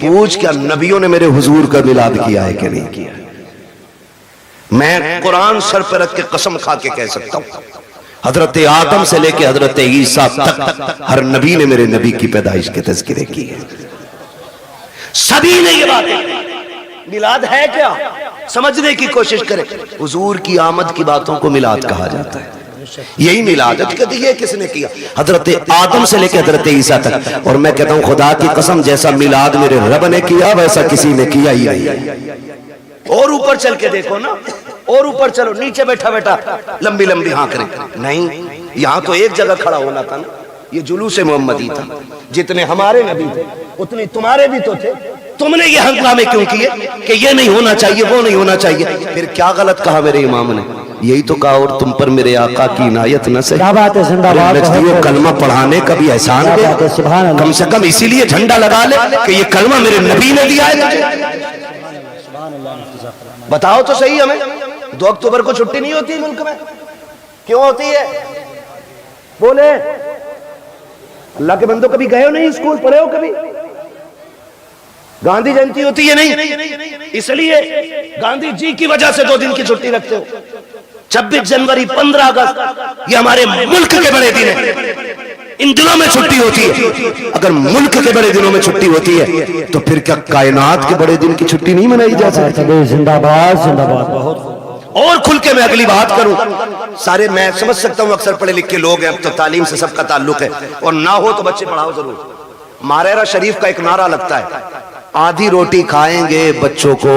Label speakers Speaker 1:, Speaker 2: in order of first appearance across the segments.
Speaker 1: पूछ क्या नबियों ने मेरे हुजूर का मिलाद किया है कि नहीं किया। मैं कुरान सर पर रख के कसम खा के कह सकता हूं, हजरत आदम से लेके हजरत ईसा तक हर नबी ने मेरे नबी की पैदाइश के तज़किरे की है। सभी ने ये बात, मिलाद है क्या, समझने की कोशिश करें। हुजूर की आमद की बातों को मिलाद कहा जाता है। यही मिलाद है। ये किसने किया? हजरत आदम से लेकर हजरत ईसा तक। और मैं कहता हूं खुदा की कसम, जैसा मिलाद मेरे रब ने किया वैसा किसी ने किया ही नहीं। और ऊपर चल के देखो ना, और ऊपर चलो, नीचे बैठा बैठा लंबी लंबी हाँक रहे। नहीं, यहां तो एक जगह खड़ा होना था ना। ये जुलूस मोहम्मदी था। जितने हमारे नबी थे उतने तुम्हारे भी तो थे। तुमने ये हंगामे क्यों किए कि ये नहीं होना चाहिए, वो नहीं होना चाहिए? फिर क्या गलत कहा मेरे इमाम ने? यही तो कहा, और तुम पर मेरे आका की इनायत न सही।
Speaker 2: क्या बात है, जिंदाबाद।
Speaker 1: कलमा पढ़ाने का भी एहसान है, कम से कम इसीलिए झंडा लगा ले कि ये कलमा मेरे नबी ने दिया है। बताओ तो सही हमें, 2 अक्टूबर को छुट्टी नहीं होती मुल्क में? क्यों होती है? बोले। अल्लाह के बंदो, कभी गए हो नहीं स्कूल, पढ़े हो कभी? गांधी जयंती होती है नहीं, इसलिए गांधी जी की वजह से 2 दिन की छुट्टी रखते हो। 26 जनवरी, 15 अगस्त, ये हमारे मुल्क के बड़े दिन हैं। इन दिनों में छुट्टी होती है। अगर मुल्क के बड़े दिनों में छुट्टी होती है तो फिर क्या कायनात के बड़े दिन की छुट्टी नहीं मनाई जा सकती?
Speaker 2: जिंदाबाद जिंदाबाद। बहुत
Speaker 1: और खुल के मैं अगली बात करूं। सारे मैं समझ सकता हूं अक्सर पढ़े लिखे लोग हैं, अब तो तालीम से सबका ताल्लुक है, और ना हो तो बच्चे पढ़ाओ जरूर। मारेरा शरीफ का एक नारा लगता है, आधी रोटी खाएंगे बच्चों को।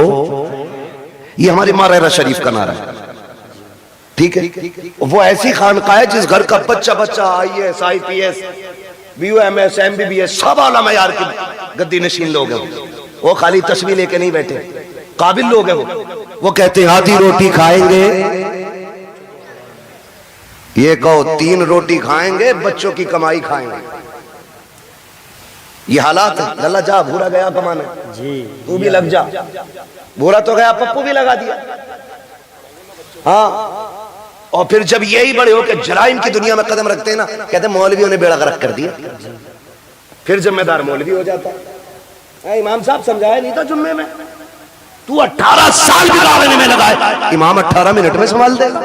Speaker 1: ये हमारी मारेरा शरीफ का नारा है, ठीक है। वो ऐसी खानका है जिस घर का बच्चा बच्चा IAS IPS BUMS MBBS सब आला मयार की गद्दी नशीन लोग हैं। वो खाली तस्वीर लेके नहीं बैठे, काबिल लोग हैं। वो कहते हैं आधी रोटी खाएंगे, ये कहो 3 रोटी खाएंगे, बच्चों की कमाई खाएंगे। ये हालात है। लल्ला जा, भूरा गया कमाने जी, तू भी लग जा। भूरा तो गया, पप्पू भी लगा दिया। हाँ, और फिर जब यही बड़े होकर जराइम की दुनिया में कदम रखते हैं ना, कहते हैं मौलवियों ने बेड़ा गर्क कर दिया। फिर जिम्मेदार मौलवी हो जाता है। इमाम साहब समझाया नहीं था जुम्मे में? तू 18 साल बिगाड़ने में लगा है, इमाम 18 मिनट में संभाल देगा।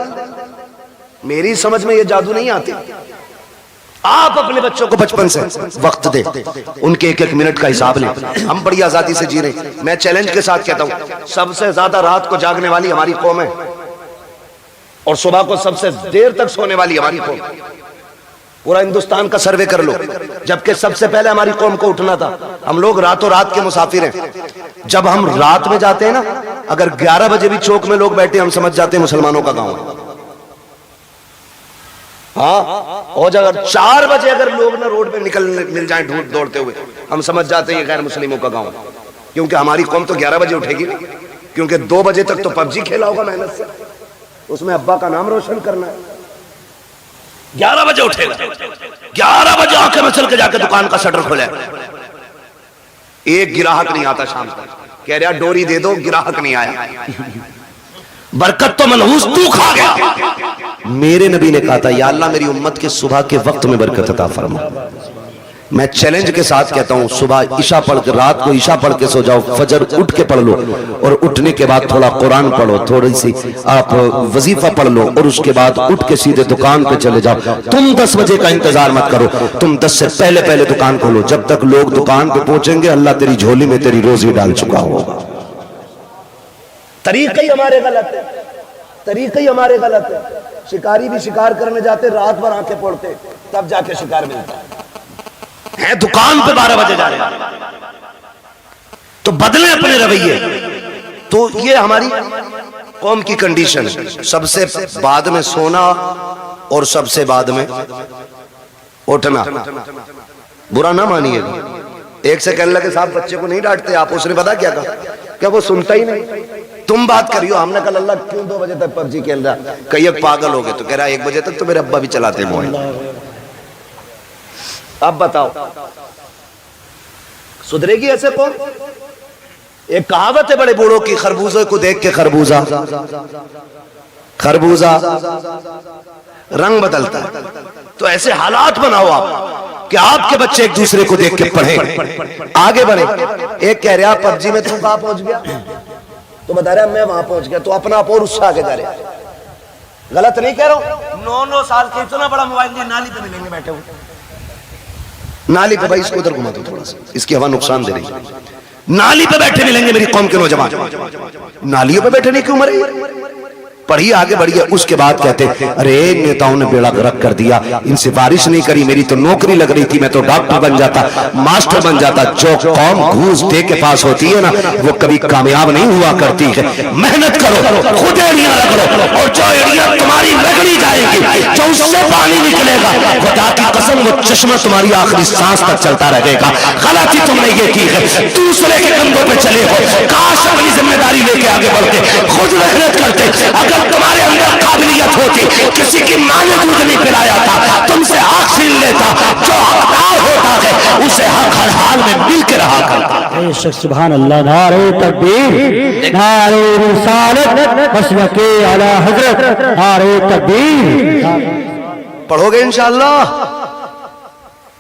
Speaker 1: मेरी समझ में ये जादू नहीं आती। आप अपने बच्चों को बचपन से वक्त दे, उनके 1-1 मिनट का हिसाब लें। हम बड़ी आजादी से जी रहे। मैं चैलेंज के साथ कहता हूं, सबसे ज्यादा रात को जागने वाली हमारी कौम है, और सुबह को सबसे देर तक सोने वाली हमारी कौम। पूरा हिंदुस्तान का सर्वे कर लो, जबकि सबसे पहले हमारी कौम को उठना था। हम लोग रातों रात के मुसाफिर हैं। जब हम रात में जाते हैं ना, अगर 11 बजे भी चौक में लोग बैठे, हम समझ जाते हैं मुसलमानों का गांव है। हाँ, और अगर 4 बजे अगर लोग ना रोड पे निकल मिल जाएं दौड़ते हुए, हम समझ जाते हैं ये गैर मुस्लिमों का गांव है। क्योंकि हमारी कौम तो 11 बजे उठेगी ना, क्योंकि 2 बजे तक तो PUBG खेला होगा मेहनत से, उसमें अब्बा का नाम रोशन करना है। 11 बजे उठेगा, 11 बजे आके मैं चल के जाके दुकान का शटर खोले। एक गिराहक नहीं आता शाम को, कह रहा डोरी दे दो, गिराहक नहीं आया। बरकत तो मनहूस तू खा गया। मेरे नबी ने कहा था, या अल्लाह मेरी उम्मत के सुबह के वक्त में बरकत अता फरमा। मैं चैलेंज के साथ कहता हूं, सुबह ईशा पढ़ के, रात को ईशा पढ़ के सो जाओ, फजर उठ के पढ़ लो, और उठने के बाद थोड़ा कुरान पढ़ो, थोड़ी सी आप वजीफा पढ़ लो, और उसके बाद उठ के सीधे दुकान पे चले जाओ। तुम 10 बजे का इंतजार मत करो, तुम 10 से पहले पहले दुकान खोलो। जब तक लोग दुकान पे पहुंचेंगे, अल्लाह तेरी झोली में तेरी रोजी डाल चुका होगा। तरीका ही हमारे गलत है, तरीका ही हमारे गलत है। शिकारी भी शिकार करने जाते, रात भर आंखें फोड़ते, तब जाके शिकार मिलता है। दुकान पे 12 बजे जा रहे हैं, तो बदले अपने रवैये। तो ये हमारी कौम की कंडीशन है। सबसे बाद में सोना और सबसे बाद में उठना। बुरा ना मानिएगा। एक से कहने लगे साहब बच्चे को नहीं डांटते आप, उसने पता क्या कहा? क्या वो सुनता ही नहीं। तुम बात करियो, हमने कहा अल्लाह क्यों 2 बजे तक PUBG खेल रहा? कई पागल हो गए, तो कह रहा 1 बजे तक तो मेरे अब्बा भी चलाते मोबाइल। अब बताओ सुधरेगी ऐसे कौन? एक कहावत है बड़े बूढ़ों की, खरबूजे को देख के खरबूजा खरबूजा रंग बदलता है। तो ऐसे हालात बनाओ आप कि आपके बच्चे एक दूसरे को देख के पढ़े, आगे बढ़े। एक कह रहा पबजी में तू कहां पहुंच गया, तो बता रहा मैं वहां पहुंच गया, तो अपना आप और उससे आगे जा रहे। गलत नहीं कह रहा हूं। 9-9 साल के इतना बड़ा मोबाइल दिया, नाली पे मिलेंगे बैठे हुए, नाली पे। भाई इसको उधर घुमा दो थोड़ा सा, इसकी हवा नुकसान दे रही है। नाली पे बैठे मिलेंगे मेरी कौम के नौजवान, नालियों पे बैठे नहीं क्यों मरे। पढ़िए, आगे बढ़िए। उसके बाद कहते अरे नेताओं ने बेड़ा गर्क कर दिया, इनसे बारिश नहीं करी, मेरी तो नौकरी लग रही थी, मैं तो डॉक्टर बन जाता, मास्टर बन जाता। जो कौम घूस दे के पास होती है ना, वो कभी कामयाब नहीं हुआ करती है। मेहनत करो, खुद एड़ियां रगड़ो, और जो एड़ियां तुम्हारी रगड़ी जाएगी, जो उससे पानी निकलेगा, खुदा की कसम वो चश्मा तुम्हारी आखिरी सांस तक चलता रहेगा। गलती तुमने ये की है, दूसरे के कंधों पे चले हो। काश अपनी जिम्मेदारी लेके आगे बढ़ते, खुद मेहनत करते। अगर तुम्हारे अंदर काबिलियत होती, किसी की मां ने दूध नहीं पिलाया था, तुमसे हक छीन लेता। जो हकदार होता है उसे हक हर हाल में मिल के रहा करता।
Speaker 2: सुभान अल्लाह। नारे तकबीर, नारे रिसालत, मसलके आला हजरत, नारे तकबीर।
Speaker 1: पढ़ोगे इंशाअल्लाह?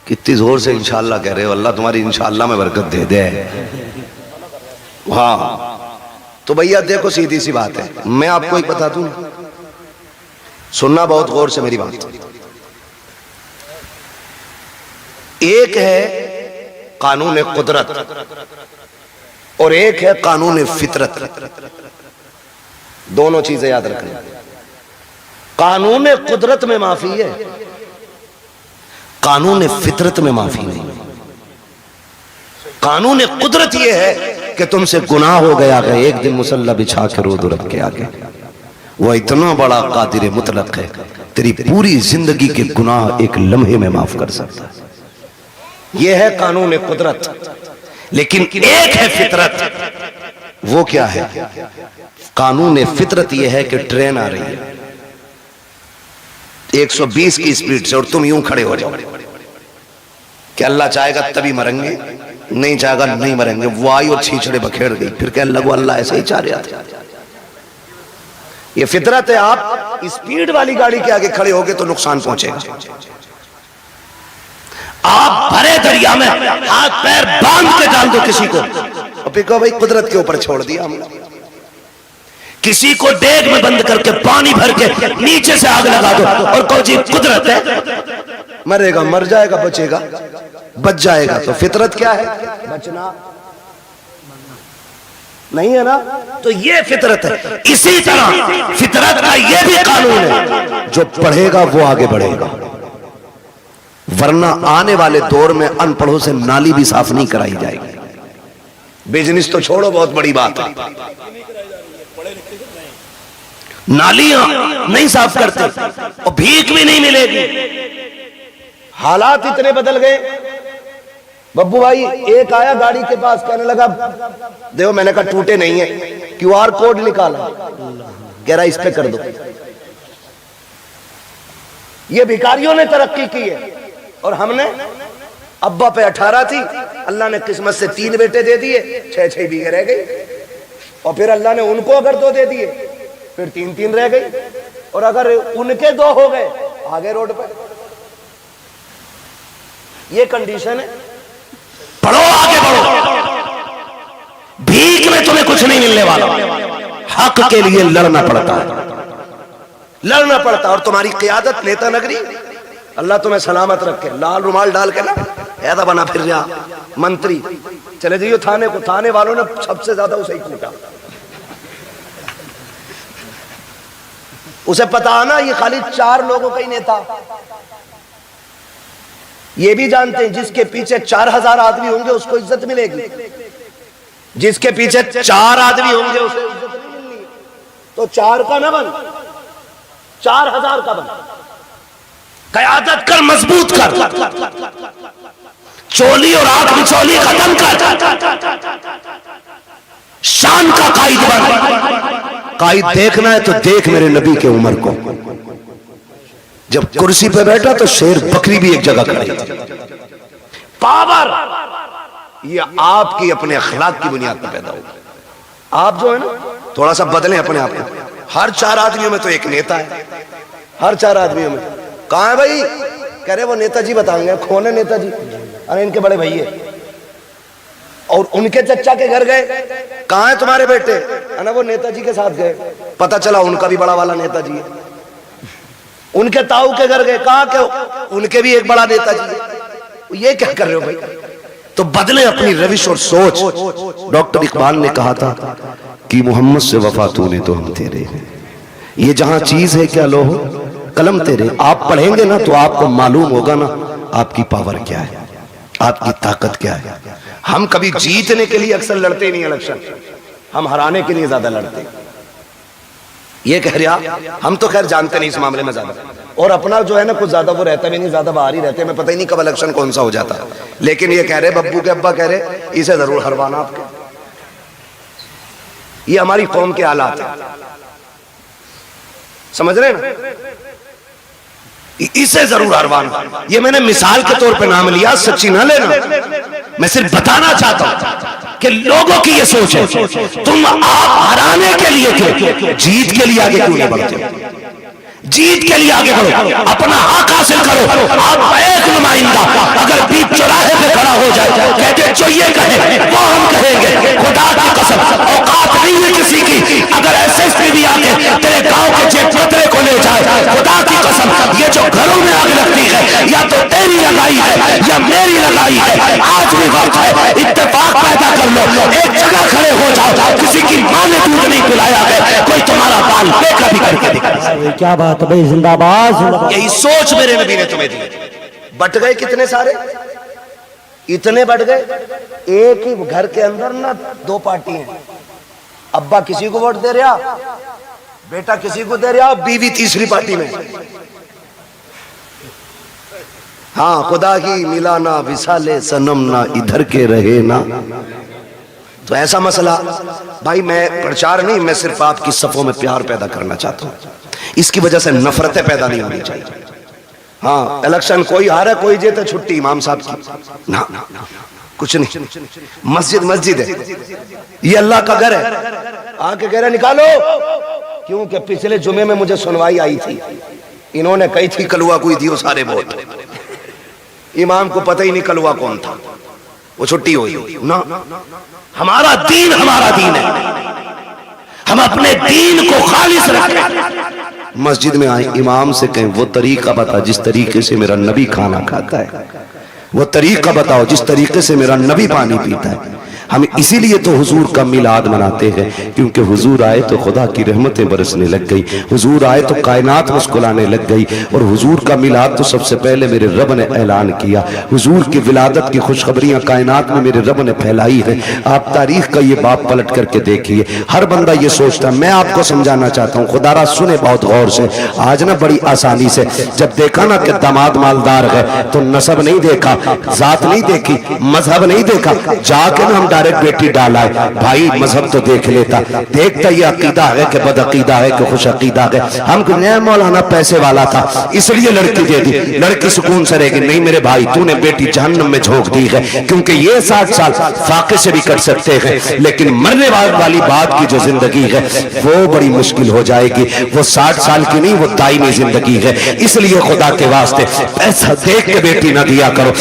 Speaker 1: कितनी जोर से इंशाअल्लाह कह रहे हो। अल्लाह तुम्हारी इंशाअल्लाह में बरकत दे दे। हाँ तो भैया देखो, सीधी सी बात है, मैं आपको एक बता दूं, सुनना बहुत गौर से मेरी बात। एक है कानून कुदरत और एक है कानून फितरत। दोनों चीजें याद रखना। कानून कुदरत में माफी है, कानून फितरत में माफी नहीं। कानून कुदरत यह है कि तुमसे गुनाह हो गया है, एक दिन मुसल्ला बिछा के रो दो रब के आगे। वो इतना बड़ा कादिर मुतलक है, तेरी पूरी जिंदगी के गुनाह एक लम्हे में माफ कर सकता है। यह है कानून कुदरत। लेकिन एक है फितरत। वो क्या है? कानून फितरत यह है कि ट्रेन आ रही है 120 की स्पीड से और तुम यूं खड़े हो जाओ कि अल्लाह चाहेगा तभी मरेंगे, नहीं चाहेगा नहीं मरेंगे। वो आई और छीछड़े बखेड़ गई, फिर कहने लगो अल्लाह ऐसे ही चाह रहा था। ये फितरत है। आप स्पीड वाली गाड़ी के आगे खड़े होगे तो नुकसान पहुंचेगा। आप भरे दरिया में हाथ पैर बांध के डाल दो किसी को, और फिर कहो भाई कुदरत के ऊपर छोड़ दिया हमने। किसी को डेग में बंद करके पानी भर के नीचे से आग लगा दो और कहो जी कुदरत है, मरेगा मर जाएगा, बचेगा बच जाएगा। तो फितरत क्या है? बचना नहीं है ना। तो ये फितरत है। इसी तरह फितरत का ये भी कानून है, जो पढ़ेगा वो आगे बढ़ेगा, वरना आने वाले दौर में अनपढ़ों से नाली भी साफ नहीं कराई जाएगी। बिजनेस तो छोड़ो, बहुत बड़ी बात है, नालियां नहीं साफ करते और भीख भी नहीं मिलेगी। हालात इतने बदल गए। बब्बू भाई एक आया गाड़ी के पास, कहने लगा देखो, मैंने कहा टूटे नहीं है, QR कोड निकाला, कह रहा इस पे कर दो। ये भिखारियों ने तरक्की की है और हमने, अब्बा पे 18 थी, अल्लाह ने किस्मत से 3 बेटे दे दिए, 6-6 बीघे रह गई। और फिर अल्लाह ने उनको अगर 2 दे दिए, फिर 3-3 रह गई। और अगर उनके 2 हो गए, आगे रोड पे। ये कंडीशन है। पढ़ो, आगे बढ़ो। भीख में तुम्हें कुछ नहीं मिलने वाला, हक के लिए लड़ना पड़ता है, लड़ना पड़ता है। और तुम्हारी क़ियादत नेता नगरी, अल्लाह तुम्हें सलामत रखे, लाल रुमाल डाल के ना ऐसा बना फिर जा मंत्री, चले जाइए थाने को। थाने वालों ने सबसे ज्यादा उसे ही कूटा। उसे पता ना ये खाली 4 लोगों का ही नेता। ये भी जानते हैं जिसके पीछे 4000 आदमी होंगे उसको इज्जत मिलेगी, जिसके पीछे 4 आदमी होंगे उसे इज्जत नहीं मिलनी। तो 4 का ना बन, 4000 का बन। क़यादत कर, मजबूत कर, चोली और आंख बिचौली खत्म कर, शान का कायद बन। कायद देखना है तो देख मेरे नबी के उमर को। जब कुर्सी पे बैठा तो शेर बकरी भी एक जगह खड़ी थी। पावर ये आपकी अपने अखलाक की बुनियाद पर पैदा होगा। आप जो है ना थोड़ा सा बदलें अपने आप को। हर 4 आदमियों में तो एक नेता है, हर 4 आदमियों में। कहां है भाई? कह रहे वो नेताजी बताएंगे। कौन है नेताजी? अरे इनके बड़े भैया। और उनके चचा के घर गए, कहाँ है तुम्हारे बेटे? अरे वो नेताजी के साथ गए, पता चला उनका भी बड़ा वाला नेताजी है। उनके ताऊ के घर गए, कहाँ के? उनके भी एक बड़ा नेताजी है। ये क्या कर रहे हो भाई? तो बदले अपनी रविश और सोच। डॉक्टर इकबाल ने कहा था कि मोहम्मद से वफा तूने तो हम तेरे हैं, ये जहां चीज है क्या लो कलम तेरे। आप पढ़ेंगे ना तो आपको मालूम होगा ना आपकी पावर क्या है, आपकी ताकत क्या है। हम कभी जीतने के लिए अक्सर लड़ते नहीं इलेक्शन, हम हराने के लिए ज्यादा लड़ते। ये कह रहा हम तो खैर जानते नहीं इस मामले में ज्यादा, और अपना जो है ना कुछ ज्यादा वो रहता भी नहीं, ज्यादा बाहर ही रहते। मैं पता ही नहीं कब इलेक्शन कौन सा हो जाता। लेकिन ये कह रहे बब्बू के अब्बा कह रहे इसे जरूर हरवाना आपके। ये हमारी कौम के हालात है, समझ रहे ना? इसे जरूर हरवाना। ये मैंने मिसाल के तौर पे नाम लिया, सच्ची ना लेना। मैं सिर्फ बताना चाहता हूं कि लोगों की ये सोच है तुम आप हराने के लिए क्यों, जीत के लिए आगे क्यों नहीं बढ़ते? जीत के लिए आगे बढ़ो, अपना हक हासिल करो। आप एक नुमाइंदा अगर बीच चौराहे पे खड़ा हो जाए कहते जो ये कहे वो हम कहेंगे, खुदा की कसम औकात नहीं है किसी की। अगर एसएसपी भी आके तेरे गांव के जेब पतरे को ले जाए, खुदा की कसम ये जो घरों में आग लगती है या तो तेरी लगाई है या मेरी लगाई है। आज भी वक्त है, इत्तेफाक पैदा कर लो, एक जगह खड़े हो जाओ। किसी की मां ने दूध नहीं पिलाया है, कोई तुम्हारा बाल बेटा भी करके दिखा।
Speaker 2: क्या बात है भाई, जिंदाबाद जिंदाबाद।
Speaker 1: यही सोच मेरे नबी ने तुम्हें दी। बट गए कितने सारे, इतने बढ़ गए। एक ही घर के अंदर ना दो पार्टी हैं, अब्बा किसी को वोट दे रहा, बेटा किसी को दे रहा, बीवी तीसरी पार्टी में। हाँ, खुदा की मिला ना विसाले सनम ना इधर के रहे ना। तो ऐसा मसला भाई, मैं प्रचार नहीं, मैं सिर्फ आपकी सफों में प्यार पैदा करना चाहता हूं। इसकी वजह से नफरतें पैदा नहीं होनी चाहिए। हाँ, इलेक्शन कोई हारे कोई जीते, छुट्टी इमाम साहब की ना, कुछ नहीं। मस्जिद मस्जिद है, ये अल्लाह का घर है। आके कह रहे निकालो, क्योंकि पिछले जुमे में मुझे सुनवाई आई थी, इन्होंने कही थी कलुआ कोई दियो सारे वोट। इमाम को पता ही नहीं कलुआ कौन था, वो छुट्टी हुई ना। हमारा दीन है, हम अपने दीन को खालिस रखें। मस्जिद में आए, इमाम से कहें वो तरीका बता जिस तरीके से मेरा नबी खाना खाता है, वो तरीका बताओ जिस तरीके से मेरा नबी पानी पीता है। हम इसीलिए तो हुजूर का मिलाद मनाते हैं, क्योंकि हुजूर आए तो खुदा की रहमतें बरसने लग गई, हुजूर आए तो कायनात मुस्कुराने लग गई। और हुजूर का मिलाद तो सबसे पहले मेरे रब ने ऐलान किया। हुजूर की विलादत की खुशखबरियां कायनात में मेरे रब ने फैलाई है। आप तारीख का ये बाप पलट करके देखिए, हर बंदा ये सोचता। मैं आपको समझाना चाहता हूँ, खुदारा सुने बहुत गौर से। आज ना बड़ी आसानी से जब देखा ना कि दामाद मालदार है तो नसब नहीं देखा, जात नहीं देखी, मजहब नहीं देखा, जाके ना हम डायरेक्ट बेटी डाला है। भाई मजहब तो देख लेता, देखता ये अकीदा है कि बद अकीदा है कि खुश अकीदा है। हम नया मौलाना पैसे वाला था इसलिए लड़की दे दी, लड़की सुकून से रहेगी। नहीं मेरे भाई, तूने बेटी जहन्नम में झोंक दी है, क्योंकि ये 60 साल फाके से भी कट सकते हैं, लेकिन मरने वाली बात की जो जिंदगी है वो बड़ी मुश्किल हो जाएगी। वो 60 साल की नहीं, वो दायमी जिंदगी है। इसलिए खुदा के वास्ते पैसा देख के बेटी ना दिया करो,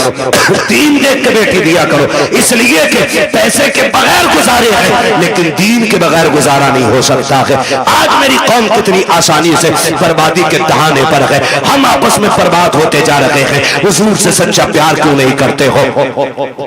Speaker 1: दीन देख के बेटी दिया करो। इसलिए कि पैसे के बगैर गुजारे हैं, लेकिन दीन के बगैर गुजारा नहीं हो सकता है। आज मेरी कौम कितनी आसानी से बर्बादी के दहाने पर है। हम आपस में बर्बाद होते जा रहे हैं। हुजूर से सच्चा प्यार क्यों नहीं करते हो?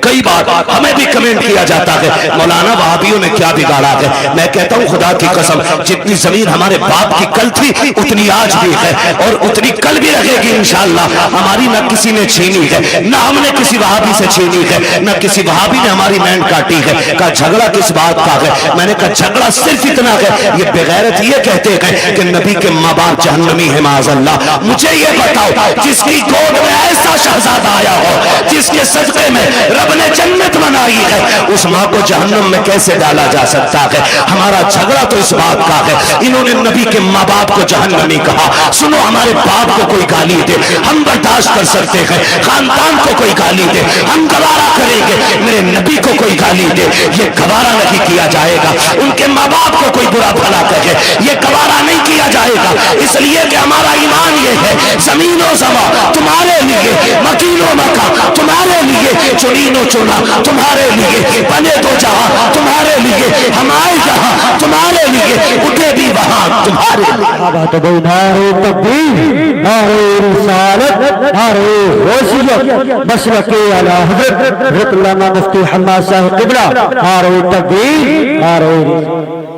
Speaker 1: कई बार हमें भी कमेंट किया जाता है, मौलाना वहाबियों ने क्या बिगाड़ा है। मैं कहता हूं खुदा की कसम, जितनी जमीन हमारे बाप की कल थी उतनी आज भी है और उतनी कल भी रहेगी इंशाअल्लाह। हमारी न किसी ने छीनी है, न हमने किसी वहाबी से छीनी है, न किसी वहाबी ने हमारी मैंड काटी है। का झगड़ा किस बात का है? मैंने कहा झगड़ा सिर्फ इतना है, ये बेगैरत ये कहते हैं कि नबी के माँ बाप जहन्नमी है माज़अल्लाह। मुझे ये बताओ, जिसकी गोद में ऐसा शहजादा आया हो, जिसके सदक़े में रब ने जन्नत बनाई है, उस माँ को जहन्नम में कैसे डाला जा सकता है? हमारा झगड़ा तो इस बात का है, इन्होंने नबी के माँ बाप को जहन्नमी कहा। सुनो, हमारे बाप को कोई गाली दे हम बर्दाश्त कर सकते हैं, खानदान को कोई गाली दे हम गवारा करेंगे, मेरे नबी को कोई गाली खरीदे, ये गवारा नहीं किया जाएगा। उनके माँ बाप को कोई बुरा भला कहे, ये गवारा नहीं किया जाएगा। इसलिए कि हमारा ईमान ये है, जमीनो समा तुम्हारे लिए, मकीनो मका तुम्हारे लिए, चुनीनो चुना तुम्हारे लिए, बने तो जहां तुम्हारे लिए, हमारे जहां तुम्हारे लिए, उठे भी वहां तुम्हारे लिए।
Speaker 2: बात भाई नारे तकबीर, नारे रिसालत, नारे वसीयत, मशरक़े आला हज़रत मौलाना मुफ्ती हम्माद साहब क़िबला, नारे तकबीर, नारे।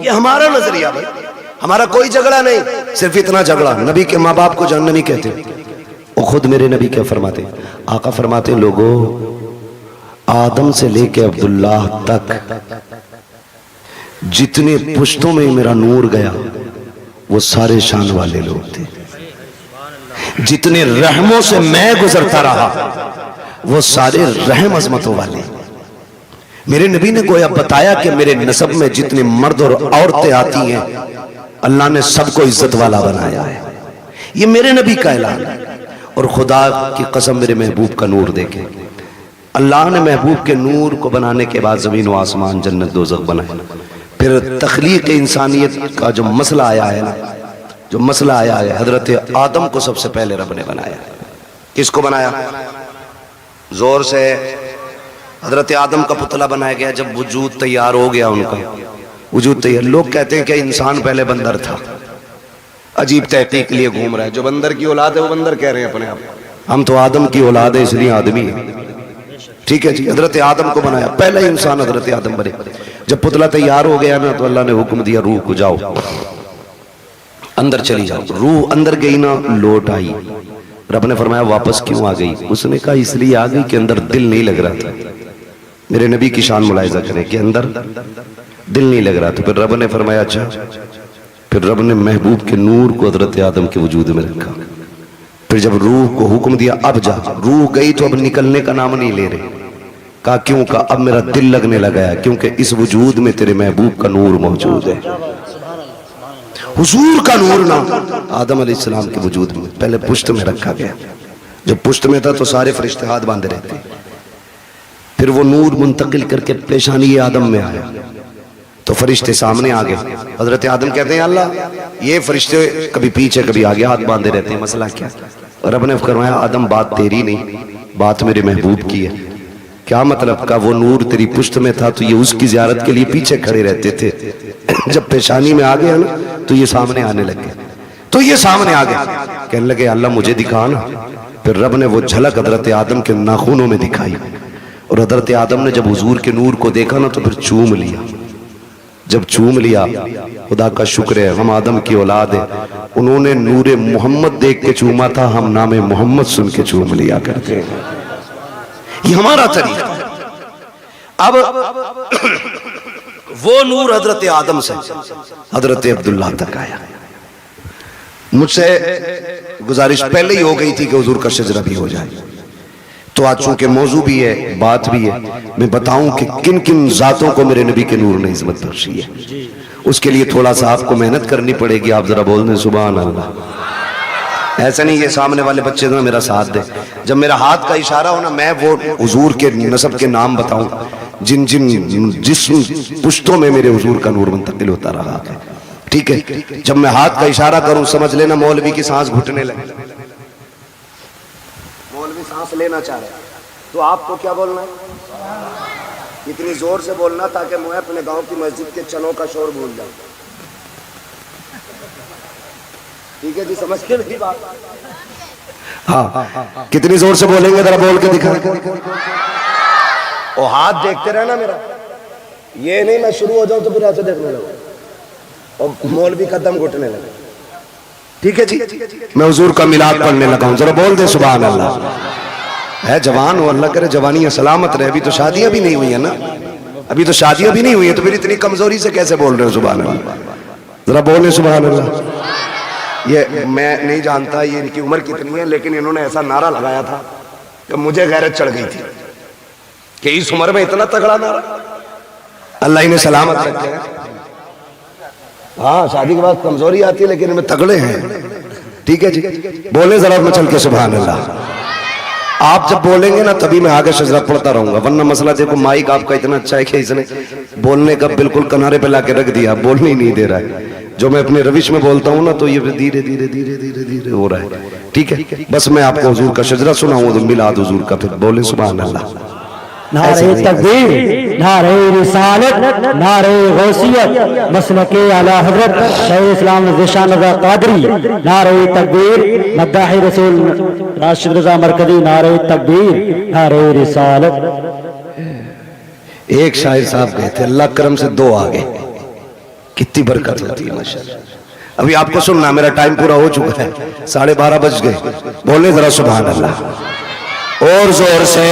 Speaker 1: ये हमारा नजरिया भाई, हमारा कोई झगड़ा नहीं। सिर्फ इतना झगड़ा, नबी के माँ बाप को जहन्नमी कहते हैं। वो खुद मेरे नबी क्या फरमाते, आका फरमाते, लोगों आदम से लेके अब्दुल्लाह तक जितने पुश्तों में मेरा नूर गया वो सारे शान वाले लोग थे। जितने रहमों से मैं गुजरता रहा वो सारे रहम अजमतों वाले। मेरे नबी ने गोया बताया कि मेरे नसब में जितने मर्द और औरतें आती हैं, अल्लाह ने सबको इज्जत वाला बनाया है। ये मेरे नबी का ऐलान है। और खुदा की कसम, मेरे महबूब का नूर देखे, अल्लाह ने महबूब के नूर को बनाने के बाद जमीन व आसमान, जन्नत दोज़ख बनाए। फिर तख्लीक इंसानियत का जो मसला आया है ना, जो मसला आया है, हजरत आदम को सबसे पहले रब ने बनाया। किसको बनाया? जोर से। हजरत आदम का पुतला बनाया गया। जब वजूद तैयार हो गया, उनका वजूद तैयार, लोग कहते हैं कि इंसान पहले बंदर था। अजीब तहकीक के लिए घूम रहा है। जो बंदर की औलाद है वो बंदर कह रहे हैं अपने आप। हम तो आदम की औलाद है, इसलिए आदमी है। ठीक है जी, हजरत आदम को बनाया, पहला इंसान हजरत आदम बने। जब पुतला तैयार हो गया ना, तो अल्लाह ने हुक्म दिया, रूह को जाओ अंदर चली जाओ। रूह अंदर गई ना, लौट आई। रब ने फरमाया वापस क्यों आ गई? उसने कहा इसलिए आ गई कि अंदर दिल नहीं लग रहा था। मेरे नबी की शान मुलाहिजा करें कि अंदर दिल नहीं लग रहा था। फिर रब ने फरमाया अच्छा। फिर रब ने महबूब के नूर को हजरत आदम के वजूद में रखा। फिर जब रूह को हुक्म दिया अब जा, रूह गई तो अब निकलने का नाम नहीं ले रहे। कहा क्यों? का अब मेरा दिल लगने लगा है, क्योंकि इस वजूद में तेरे महबूब का नूर मौजूद है। हुजूर का नूर ना आदम अलैहिस्सलाम के वजूद में पहले पुश्त में रखा गया। जब पुश्त में था तो सारे फरिश्ते हाथ बांधे रहते। फिर वो नूर मुंतकिल करके पेशानी आदम में आया तो फरिश्ते सामने आ गए। हजरत आदम कहते हैं अल्लाह ये फरिश्ते कभी पीछे कभी आगे हाथ बांधे रहते हैं, मसला क्या? और रब ने फरमाया आदम बात तेरी नहीं, बात मेरे महबूब की है। क्या मतलब? का वो नूर तेरी पुश्त में था तो ये उसकी ज़ियारत के लिए पीछे खड़े रहते थे। जब पेशानी में आ गया ना तो ये सामने आने लगे, तो ये सामने आ गए। कहने लगे अल्लाह मुझे दिखा ना। फिर रब ने वो झलक हजरत आदम के नाखूनों में दिखाई और हजरत आदम ने जब हुजूर के नूर को देखा ना तो फिर चूम लिया। जब चूम लिया, खुदा का शुक्र है हम आदम की औलाद है। उन्होंने नूरे मोहम्मद देख के चूमा था, हम नामे मोहम्मद सुन के चूम लिया करते हैं। ये हमारा तरीका है। अब वो नूर हजरत आदम से हजरत अब्दुल्लाह तक आया। मुझसे गुजारिश पहले ही हो गई थी कि हुजूर का शजरा भी हो जाए, तो आज चूंकि मौजू भी है, बात भी है, मैं बताऊं कि किन किन जातों को मेरे नबी के नूर ने इज्जत बख्शी है। उसके लिए थोड़ा सा आपको मेहनत करनी पड़ेगी। आप जरा बोल दें सुभान अल्लाह। ऐसा नहीं ये सामने वाले बच्चे ना मेरा साथ दे, जब मेरा हाथ का इशारा हो ना मैं वो हुजूर के नसब के नाम बताऊं जिन जिन जिस पुश्तों में मेरे हुजूर का नूर मुंतकिल होता रहा है। ठीक है, जब मैं हाथ का इशारा करूं समझ लेना मौलवी की सांस घुटने लगे। मौलवी सांस लेना चाह रहे तो आपको क्या बोलना है? इतनी जोर से बोलना ताकि मैं अपने गांव की मस्जिद के चनों का शोर भूल जाऊं। ठीक है जी, समझ के नहीं बात? हाँ, कितनी जोर से बोलेंगे जरा बोल के दिखा। और हाथ देखते रहना मेरा, ये नहीं मैं शुरू हो जाऊं तो फिर ऐसे देखने लगो और मौलवी का दम घुटने लगे। ठीक है जी, मैं हुजूर का मिलाद पढ़ने लगा हूं, जरा बोल दे सुभान अल्लाह। है जवान हो, अल्लाह करे जवानियां सलामत रहे। अभी तो शादियां भी नहीं हुई है ना, अभी तो शादियां भी नहीं हुई है, तो फिर इतनी कमजोरी से कैसे बोल रहे हो सुभान अल्लाह? जरा बोले सुभान अल्लाह। ये मैं नहीं जानता ये इनकी उम्र कितनी है, लेकिन इन्होंने ऐसा नारा लगाया था कि मुझे गैरत चढ़ गई थी कि इस उम्र में इतना तगड़ा नारा। अल्लाह इन्हें सलामत रखे। हाँ, शादी के बाद कमजोरी आती है लेकिन इनमें तगड़े हैं। ठीक है जी, बोले जरा मचल के सुभान अल्लाह। आप जब बोलेंगे ना तभी मैं आगे शजरा पढ़ता रहूंगा, वरना मसला देखो माइक आपका इतना अच्छा है कि इसने बोलने का बिल्कुल किनारे पे लाके रख दिया, बोलने ही नहीं दे रहा है। जो मैं अपने रविश में बोलता हूँ ना तो ये धीरे धीरे धीरे धीरे धीरे हो रहा है। ठीक है, बस मैं आपको हुजूर का शजरा सुनाऊंगा तो मिलाद हुजूर का, फिर बोले सुभान अल्लाह।
Speaker 2: नारे तकबीर, नारे रिसालत, नारे गौसियत, मसलके आला हज़रत शेख इस्लाम ज़िशान रज़ा क़ादरी, नारे तकबीर, मद्दाह रसूल राशिद रज़ा मरकज़ी, नारे तकबीर, नारे रिसालत।
Speaker 1: एक शायर साहब गए थे, अल्लाह करम से दो आ गए, कितनी बरकत होती है माशाअल्लाह। अभी आपको सुनना, मेरा टाइम पूरा हो चुका है, 12:30 बज गए। बोले जरा सुभान अल्लाह और जोर से।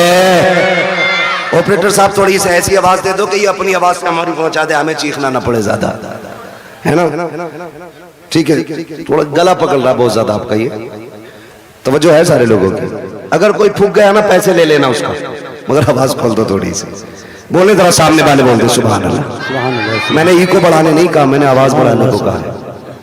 Speaker 1: ऑपरेटर साहब थोड़ी सी ऐसी आवाज दे दो कि ये अपनी आवाज से हमारी पहुंचा दे, हमें चीखना ना पड़े ज्यादा, है ना? ठीक है, थोड़ा गला पकड़ रहा बहुत ज्यादा आपका, ये तवज्जो है सारे लोगों की। अगर कोई फूक गया ना पैसे ले लेना उसका, मगर आवाज खोल दो थोड़ी सी। बोले जरा सामने वाले बोलते सुभान अल्लाह। मैंने ई को बढ़ाने नहीं कहा, मैंने आवाज बढ़ाने को कहा।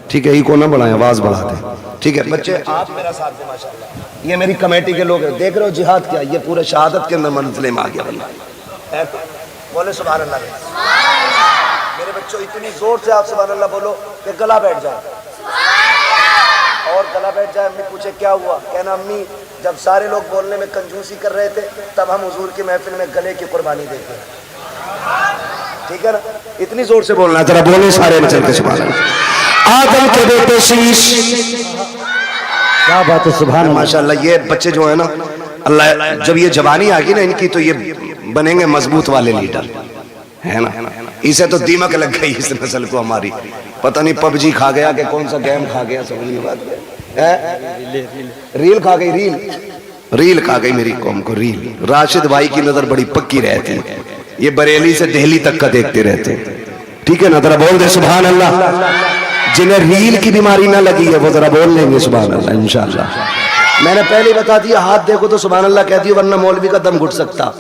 Speaker 1: ठीक है, ई को ना बढ़ाए, आवाज बढ़ा दे। ठीक है बच्चे, आप मेरा साथ दें माशाअल्लाह। ये मेरी कमेटी के लोग हैं, देख रहे हो जिहाद क्या, ये पूरे शहादत के अंदर मंजिले में आ गया बंदा। बोले सुभान अल्लाह। मेरे बच्चों इतनी जोर से आप सुभान अल्लाह बोलो कि गला बैठ जाए, और गला बैठ जाए। अम्मी पूछे क्या हुआ, कहना अम्मी जब सारे लोग बोलने में कंजूसी कर रहे थे तब हम हुजूर की महफिल में गले की कुर्बानी देते हैं। ठीक है ना, इतनी जोर से बोलना, जरा बोले सारे में चल के सुभान अल्लाह। आदम के बेटे शीश,
Speaker 2: क्या बात है, सुभान अल्लाह।
Speaker 1: माशाअल्लाह ये बच्चे जो है ना, अल्लाह जब ये जवानी आ गई ना इनकी तो ये बनेंगे मजबूत वाले लीडर, है ना? इसे तो दीमक लग गई इस नस्ल को हमारी, पता नहीं पबजी खा गया कि कौन सा गेम खा गया, समझ नहीं बात। रील खा गई, रील खा गई मेरी कौम को, रील। राशिद भाई की नजर बड़ी पक्की रहती है, ये बरेली से दिल्ली तक का देखते रहते हैं। ठीक है ना, जरा बोल दे सुभान अल्लाह। जिन्हें रील की बीमारी ना लगी है वो जरा बोल लेंगे सुभान अल्लाह इंशाअल्लाह। मैंने पहले बता दिया, हाथ देखो तो सुभान अल्लाह कह दियो, वरना मौलवी का दम घुट सकता।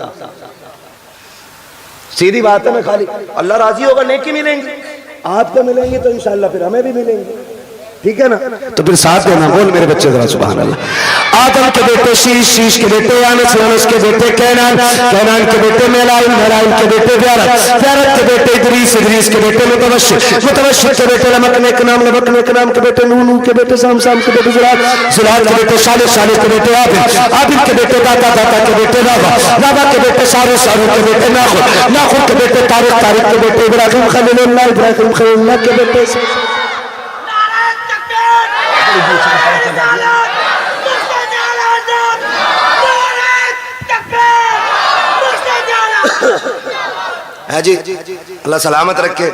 Speaker 1: सीधी बात है ना, खाली अल्लाह राजी होगा नेकी मिलेंगी, आपको मिलेंगी तो इंशाअल्लाह फिर हमें भी मिलेंगी। ठीक है ना, तो फिर साथ देना, बोल मेरे बच्चे जरा सुभान अल्लाह। आदम के बेटे शीश, शीश के बेटे यानस, यानस के बेटे कैनान, कैनान के बेटे मेलाइल, मेलाइल के बेटे व्यारत, व्यारत के बेटे इदरीस, इदरीस के बेटे मुतवश्शिर, मुतवश्शिर के बेटे लमक नेक नाम, लमक नेक नाम के बेटे नूह, नूह के बेटे साम, साम के बेटे जुलाल, जुलाल के बेटे सालिह, सालिह के बेटे आबिद, आबिद के बेटे दाता, दाता के बेटे रावा, रावा के बेटे सारू, सारू के बेटे नाखुर, नाखुर के बेटे तारिक, तारिक के बेटे इब्राहिम खलीलुल्लाह, इब्राहिम खलीलुल्लाह के बेटे है जी। अल्लाह सलामत रखे।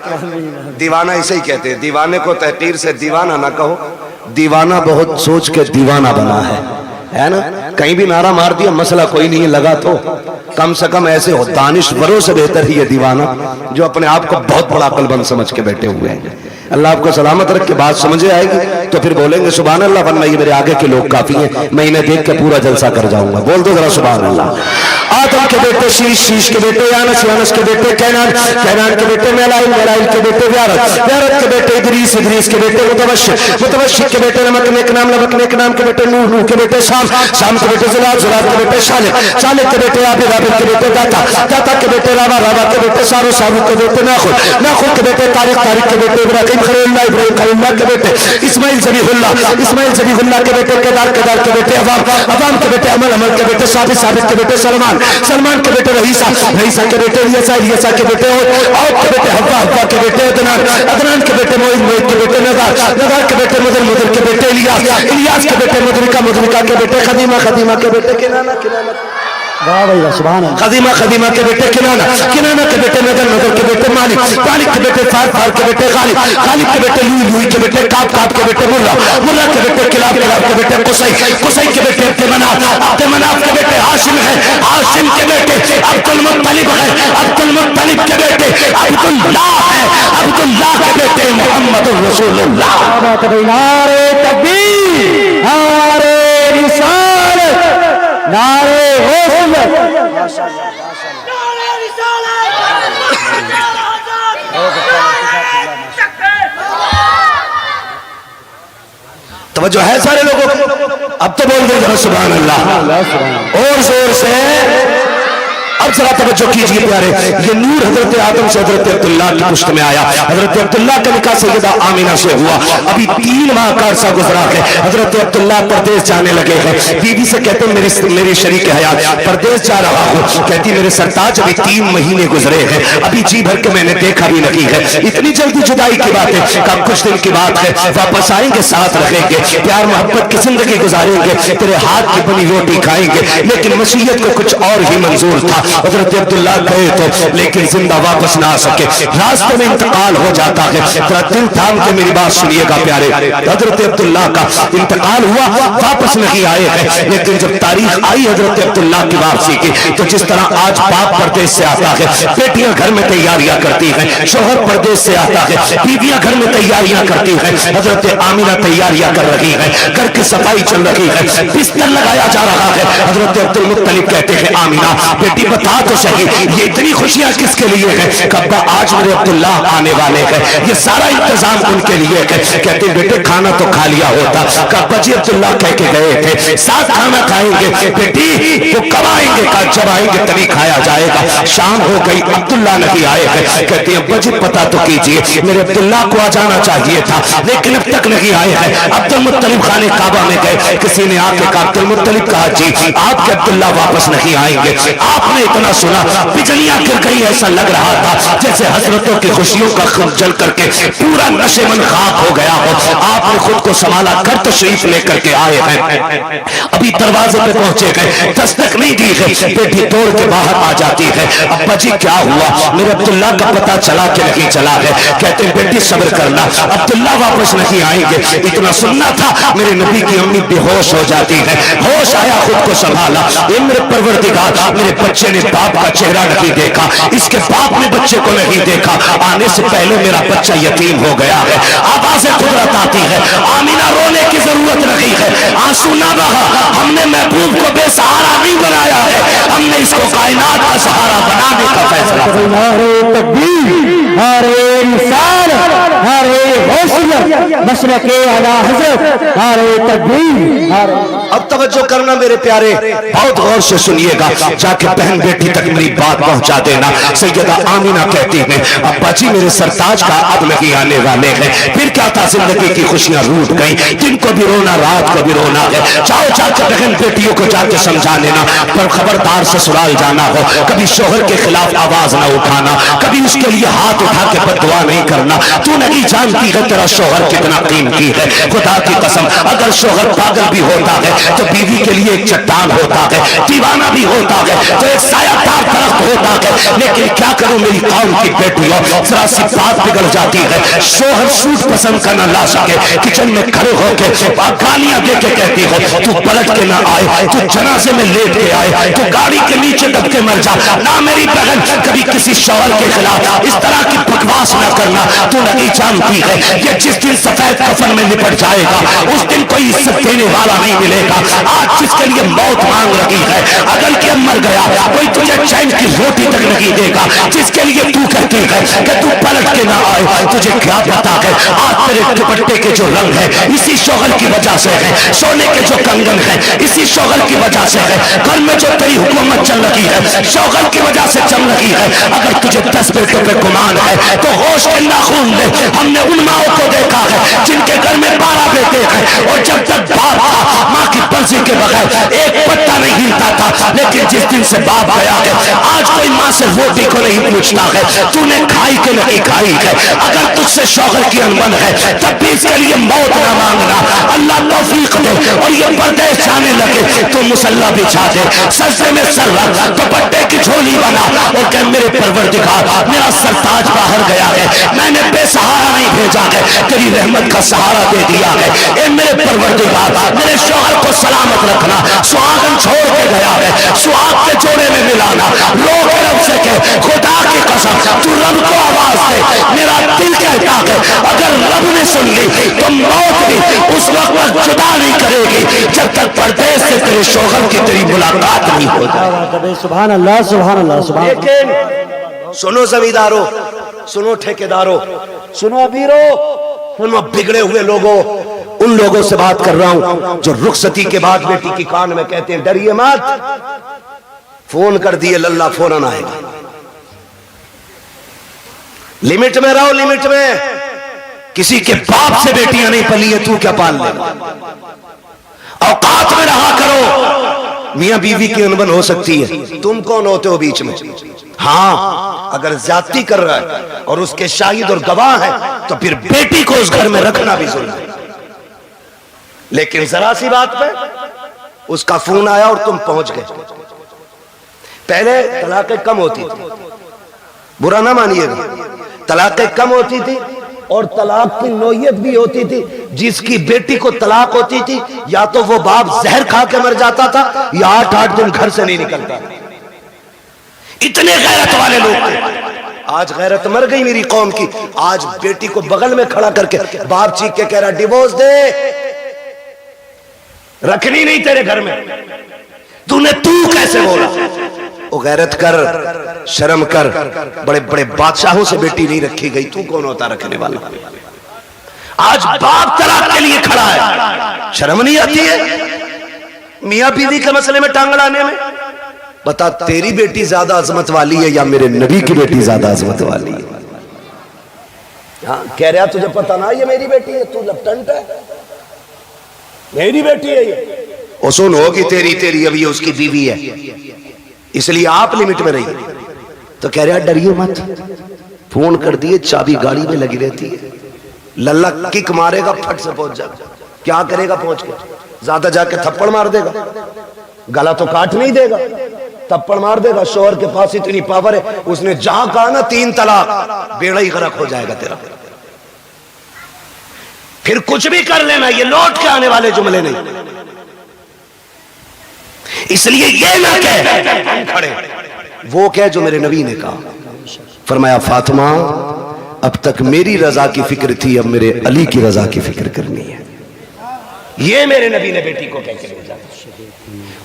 Speaker 1: दीवाना इसे ही कहते हैं, दीवाने को तहकीर से दीवाना ना कहो, दीवाना बहुत सोच के दीवाना बना है ना? कहीं भी नारा मार दिया मसला कोई नहीं लगा तो कम से कम ऐसे हो, दानिश्वरों से बेहतर ही है दीवाना जो अपने आप को बहुत बड़ा अक्लमंद समझ के बैठे हुए हैं। अल्लाह आपको सलामत रख के बात समझे आएगी तो फिर बोलेंगे सुभान अल्लाह, वरना ये मेरे आगे के लोग काफी हैं, मैं इन्हें देख के पूरा जलसा कर जाऊंगा। बोल दो जरा सुभान अल्लाह। आदम के बेटे शीश, शीश के बेटे यानस, यानस के बेटे कैनान, कैनान के बेटे मेलाइल, मेलाइल के बेटे व्यारत, व्यारत के बेटे इदरीस, इदरीस के बेटे मुतवश्शिर, मुतवश्शिर के बेटे लमक नेक नाम, लमक नेक नाम के बेटे नूह, नूह के बेटे शाम, शाम के बेटे जुलाल, जुलाल के बेटे सालिह, सालिह के बेटे आबिद, आबिद के बेटे दाता, दाता के बेटे रावा, रावा के बेटे सारू, सारू के बेटे नाखुर, नाखुर के बेटे तारिक, तारिक के बेटे इब्राहिम खलीलुल्लाह, इब्राहिम खलीलुल्लाह के बेटे इस्माइल ज़बीहुल्लाह, इस्माइल ज़बीहुल्लाह के बेटे केदार, केदार के बेटे अवाम, अवाम के बेटे अमल, अमल के बेटे साबित, साबित के बेटे सलमान, सलमान के बेटे रहीसा, रहीसा के बेटे इलियासा, इलियासा के बेटे औद के बेटे हव्वा, हव्वा के बेटे अदनान, अदनान के बेटे मोइद, मोइद के बेटे नज़ार, नज़ार के बेटे मुदर, मुदर के बेटे इलियास, इलियास के बेटे मुदरिका, मुदरिका के बेटे खदीमा, खदीमा के बेटे किनाना, किनाना
Speaker 2: वाह भाई सुभान अल्लाह।
Speaker 1: खदीमा, खदीमा के बेटे किनाना, किनाना के बेटे नदर, नदर के बेटे मालिक, मालिक के बेटे फार, फार के बेटे गालिब, गालिब के बेटे लूई, लूई के बेटे काब, काब के बेटे मुर्रा, मुर्रा के बेटे किलाब, किलाब के बेटे कुसै, कुसै के बेटे अब्दुल मनाफ के बेटे हाशिम है, हाशिम के बेटे अब्दुल मुत्तलिब है, अब्दुल मुत्तलिब के बेटे अब्दुल्लाह है, अब्दुल्लाह के बेटे मुहम्मदुर रसूलुल्लाह।
Speaker 2: नारे तकबीर, नारे रिसालत, नारे
Speaker 1: तवज्जो है सारे लोगों को। अब तो बोल दे जरा सुभान अल्लाह और जोर से। अब जरा तवज्जो कीजिए प्यारे, ये नूर हजरत आदम से हजरत अब्दुल्लाह की पुश्त में आया। हजरत अब्दुल्लाह का निकाह सैयदा आमिना से हुआ। अभी 3 माह का अरसा गुजरा है। हजरत अब्दुल्लाह परदेश जाने लगे हैं। बीवी से कहते हैं मेरी शरीक हयात परदेश जा रहा हूँ। कहती मेरे सरताज अभी 3 महीने गुजरे हैं, अभी जी भर के मैंने देखा भी नहीं है। इतनी जल्दी जुदाई की बात है, कब कुछ दिन की बात है, वापस आएंगे, साथ रहेंगे, प्यार मोहब्बत की जिंदगी गुजारेंगे, तेरे हाथ की बनी रोटी खाएंगे। लेकिन मसीहत को कुछ और ही मंजूर था। हजरत अब्दुल्लाह गए थे लेकिन जिंदा वापस ना आ सके, रास्ते में इंतकाल हो जाता है। जरा दिल थाम के मेरी बात सुनिएगा प्यारे, हजरत अब्दुल्लाह का इंतकाल हुआ, वापस नहीं आए हैं। लेकिन जब तारीख आई हजरत अब्दुल्लाह की वापसी की, तो जिस तरह आज बाप परदेश से आता है, बेटियां घर में तैयारियां करती हैं, शोहर परदेश से आता है, बीवियां घर में तैयारियां करती हैं, हजरत आमिना तैयारियां कर रही है, घर की सफाई चल रही है, बिस्तर लगाया जा रहा है। हजरत अब्दुल मुत्तलिब कहते हैं आमिना बेटी बता तो सही ये इतनी खुशियां किसके लिए है? कब्बा आज मेरे अब्दुल्लाह आने वाले हैं, ये सारा इंतजाम उनके लिए है। कहते बेटे खाना तो खा लिया होता। कब्बा जी अब्दुल्लाह कह के गए थे साथ खाना खाएंगे। बेटी वो कब आएंगे? कल जब आएंगे तभी खाया जाएगा। शाम हो गई, अब्दुल्लाह नहीं आए हैं। कहते हैं अब्बा जी पता तो कीजिए, मेरे अब्दुल्लाह को आ जाना चाहिए था लेकिन अब तक नहीं आए हैं। अब्दुल मुत्तलिब खाने काबा में गए, किसी ने आके कहा अब्दुल मुत्तलिब कहा जी आपके अब्दुल्लाह वापस नहीं आएंगे। आपने इतना सुना, बिजलियां गिर गई, ऐसा लग रहा था जैसे हजरतों की खुशियों का खून जल करके पूरा नशेमन खाक हो गया हो। आपने खुद को संभाला, घर तशरीफ लेकर के आए हैं। अभी दरवाजे पे पहुंचे गए, दस्तक नहीं दी है, बेटी तोड़ के बाहर आ जाती है। अब्बा जी क्या हुआ? मेरे अब्दुल्लाह का पता चला कि नहीं चला है? कहते हैं बेटी सब्र करना, अब्दुल्लाह वापस नहीं आएंगे। इतना सुनना था, मेरे नबी की अम्मी बेहोश हो जाती है। होश आया, खुद को संभाला, ये मेरे परवरदिगार मेरे बच्चे ने बाप का चेहरा नहीं देखा, इसके बाप ने बच्चे को नहीं देखा, आने से पहले मेरा बच्चा यतीम हो गया है। आवाज़ें कुदरत आती है, आमिना रोने की जरूरत नहीं है, आंसू ना बहा। हमने महबूब को बेसहारा नहीं बनाया है, हमने इसको कायनात का सहारा बनाने का फैसला अब तवज्जो करना मेरे प्यारे, बहुत गौर से सुनिएगा, जाके बहन बेटी तक मेरी बात पहुंचा देना। सैयदा आमिना कहती हैं अब्बा जी मेरे सरताज का अब नहीं आने वाले हैं। फिर क्या था, जिंदगी की खुशियां रूठ गई, दिन को भी रोना रात को भी रोना है। जाओ जाके बहन बेटियों को जाके समझा लेना, पर खबरदार ससुराल जाना हो कभी शोहर के खिलाफ आवाज ना उठाना, कभी उसके लिए हाथ उठा के बददुआ नहीं करना। तू नहीं जानती है तेरा शोहर कितना कीमती है। खुदा की कसम अगर शोहर पागल भी होता है तो बीवी के लिए एक चट्टान होता है, दीवाना भी होता है तो एक सायादार दरख्त होता है। लेकिन क्या करूं मेरी कौम की बेटियों, जरा सी बात बिगड़ जाती है। शोहर सूट पसंद का ना ला सके, किचन में खड़े होकर गालियां दे के कहती है तू पलट के ना आए, तू जनाजे में लेट के आए, तू गाड़ी के नीचे दब के मर जा। ना मेरी बहन कभी किसी शोहर के खिलाफ इस तरह की बकवास ना करना। तू नहीं जानती है ये जिस दिन सफेद कफन में लिपट जाएगा उस दिन कोई इज्जत देने वाला नहीं मिलेगा। आज जिसके लिए मौत मांग रही है, अगर के मर गया कोई तुझे चैन की रोटी तक नहीं देगा। जिसके लिए तू कहती है कि तू पलट के ना आए, तुझे क्या पता है आज तेरे दुपट्टे के जो रंग है इसी शोहर की वजह से है, सोने के जो कंगन है इसी शोहर की वजह से है, घर में जो तेरी हुकूमत चल रही है शोहर की वजह से चल रही है। अगर तुझे 10 बेटों पे गुमान है तो होश के नाखून ले। हमने उन माओं को देखा है जिनके घर में 12 बेटे हैं और जब तक बाप था माँ की मर्जी के बगैर एक पत्ता नहीं हिलता था। लेकिन जिस दिन से बाप गया है आज कोई माँ से रोटी को नहीं पूछता है तूने खाई के नहीं खाई है। अगर तुझसे शौहर की अनबन है तब भी इसके लिए मौत ना मांगना। अल्लाह तौफीक दे और ये परदेश जाने लगे तो मुसल्ला बिछा दे, सजदे में सर रख, दुपट्टे की झोली बना और कह मेरे परवरदिगार मेरा सरताज बाहर गया है, मैंने बेसहारा नहीं भेजा है, तेरी रहमत का सहारा दे दिया है। ए मेरे परवरदिगार मेरे शौहर को सलामत रखना, सुहागन छोड़ के गया है सुहाग के जोड़े में मिलाना। रो के रब से कह खुदा की कसम तू रब को आवाज दे, मेरा दिल कहता है अगर रब ने सुन ली तो मौत भी उस वक्त जुदा नहीं करेगी जब तक परदेश से तेरे शौहर की तेरी मुलाकात नहीं हो जाए।
Speaker 2: सुभान अल्लाह सुभान अल्लाह सुभान।
Speaker 1: लेकिन सुनो जमींदारों, सुनो ठेकेदारों, सुनो अमीरों, सुनो बिगड़े हुए लोगों, उन उन लोगों से बात कर रहा हूं जो रुखसती के बाद बेटी की कान में कहते हैं डरिए मत, फोन कर दिए लल्ला फौरन आएगा। लिमिट में रहो, लिमिट में। किसी के बाप से बेटियां नहीं पली है, तू क्या पाल लेगा? औकात में रहा करो। मियां बीवी की अनबन हो सकती है, तुम कौन होते हो बीच में? हाँ, अगर ज्यादती कर रहा है और उसके शाहिद और गवाह है तो फिर बेटी को उस घर में रखना भी जुल्म है। लेकिन जरा सी बात पे उसका फोन आया और तुम पहुंच गए। पहले तलाकें कम होती थी, बुरा ना मानिएगा, तलाकें कम होती थी और तलाक की नौयत भी होती थी। जिसकी बेटी को तलाक होती थी या तो वो बाप जहर खा के मर जाता था या 8-8 दिन घर से नहीं निकलता। इतने गैरत वाले लोग थे। आज गैरत मर गई मेरी कौम की। आज बेटी को बगल में खड़ा करके बाप चीख के कह रहा डिवोर्स दे, रखनी नहीं तेरे घर में। तू कैसे बोला? ओ गैरत कर, शर्म कर। बड़े बड़े बादशाहों से बेटी नहीं रखी गई, तू कौन होता रखने वाला? आज बाप तलाक के लिए खड़ा है, शर्म नहीं आती है मियां बीवी के मसले में टांग अड़ाने में? बता, तेरी बेटी ज्यादा अजमत वाली है या मेरे नबी की बेटी ज्यादा अजमत वाली है? हाँ, कह रहा तुझे पता ना ये मेरी बेटी है, तू लपटंट है, मेरी बेटी है ये। और सुन, होगी तेरी अब ये उसकी बीवी है, इसलिए आप लिमिट में रहिए। तो कह रहा डरिए मत, फोन कर दिए, चाबी गाड़ी में लगी रहती है, लल्ला किक मारेगा, फट से पहुंच जाएगा। क्या करेगा पहुंच के? ज्यादा जाके थप्पड़ मार देगा, गला तो काट नहीं देगा, थप्पड़ मार देगा। शोहर के पास इतनी पावर है, उसने जहां कहा ना 3 तलाक, बेड़ा ही गरक हो जाएगा तेरा। फिर कुछ भी कर लेना, ये लौट के आने वाले जुमले नहीं। इसलिए ये ना कह खड़े, वो कह जो मेरे नबी ने कहा। फरमाया फातिमा, अब तक मेरी रजा की फिक्र थी, अब मेरे अली की रजा की फिक्र करनी है। ये मेरे नबी ने बेटी को कह के भेजा।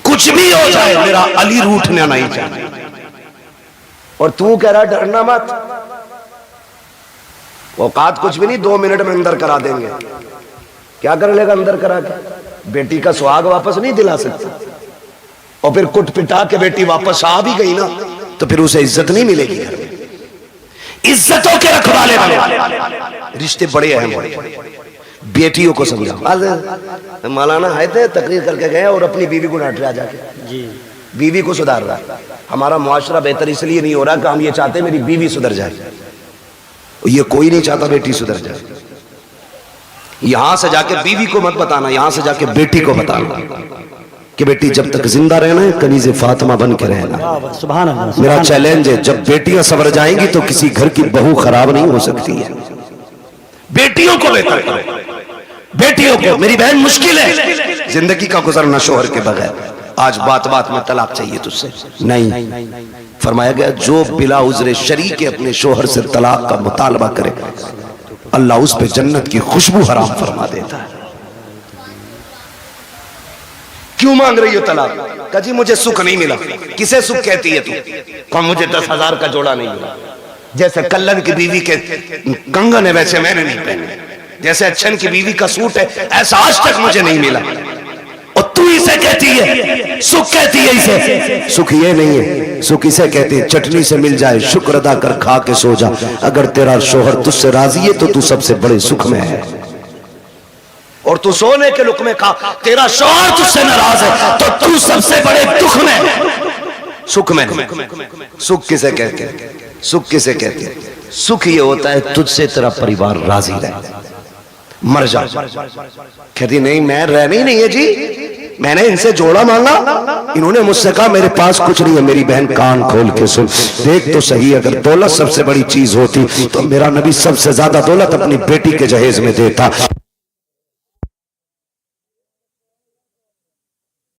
Speaker 1: कुछ भी हो जाए, मेरा अली रूठना नहीं चाहिए। और तू कह रहा डरना मत, औकात कुछ भी नहीं, 2 मिनट में अंदर करा देंगे। क्या कर लेगा अंदर करा के? बेटी का सुहाग वापस नहीं दिला सकता। और फिर कुट पिटा के बेटी वापस आ भी गई ना, तो फिर उसे इज्जत नहीं मिलेगी घर में। इज्जतों के रखवाले बने, रिश्ते बड़े अहम। बेटियों को समझाओ। मौलाना है थे, तकरीर करके गए और अपनी बीवी को डांट रहा जाके जी, बीवी को सुधार रहा। हमारा मुआशरा बेहतर इसलिए नहीं हो रहा कि हम ये चाहते मेरी बीवी सुधर जाए। ये कोई नहीं चाहता बेटी सुधर जाए। यहां से जाके बीवी को मत बताना, यहां से जाके बेटी को बताना कि बेटी जब तक जिंदा रहना है कनीज़े फातिमा बन के रहना। सुभान अल्लाह। मेरा चैलेंज है, जब बेटियां सवर जाएंगी तो किसी घर की बहू खराब नहीं हो सकती है। बेटियों को बेहतर करो, बेटियों को। मेरी बहन, मुश्किल है जिंदगी का गुजरना शोहर के बगैर। आज बात बात में तलाक चाहिए तुझसे नहीं। फरमाया गया जो बिला उज़्र शरी के अपने शोहर से तलाक का मुतालबा करे, अल्लाह उस पे जन्नत की खुशबू हराम फरमा देता है। क्यों मांग रही हो तलाक? कहा जी मुझे सुख नहीं मिला। किसे सुख कहती है तू? कहा मुझे 10,000 का जोड़ा नहीं मिला। जैसे कल्लन की बीवी के कंगन है वैसे मैंने नहीं पहने, जैसे अच्छन की बीवी का सूट है ऐसा आज तक मुझे नहीं मिला। और तू इसे कहती है सुख, कहती है इसे सुख? ये नहीं है सुख, इसे कहते हैं चटनी से मिल जाए शुक्र अदा कर खा के सो जा। अगर तेरा शोहर तुझसे राजी है तो तू सबसे बड़े सुख में है। और तू सोने के लुक़मे खा, तेरा शोहर तुझसे नाराज है तो तू सबसे बड़े दुख में है। सुख में सुख किसे कहते हैं? सुख किसे कहते हैं? सुख ये होता है तुझसे तेरा परिवार राजी रहे, मर जा। कहती नहीं मैं रहनी नहीं है जी, मैंने इनसे जोड़ा मांगा, इन्होंने मुझसे कहा मेरे पास कुछ नहीं है। मेरी बहन कान खोल के सुन, देख तो सही, अगर दौलत सबसे बड़ी चीज होती तो मेरा नबी सबसे ज्यादा दौलत अपनी बेटी के जहेज में देता।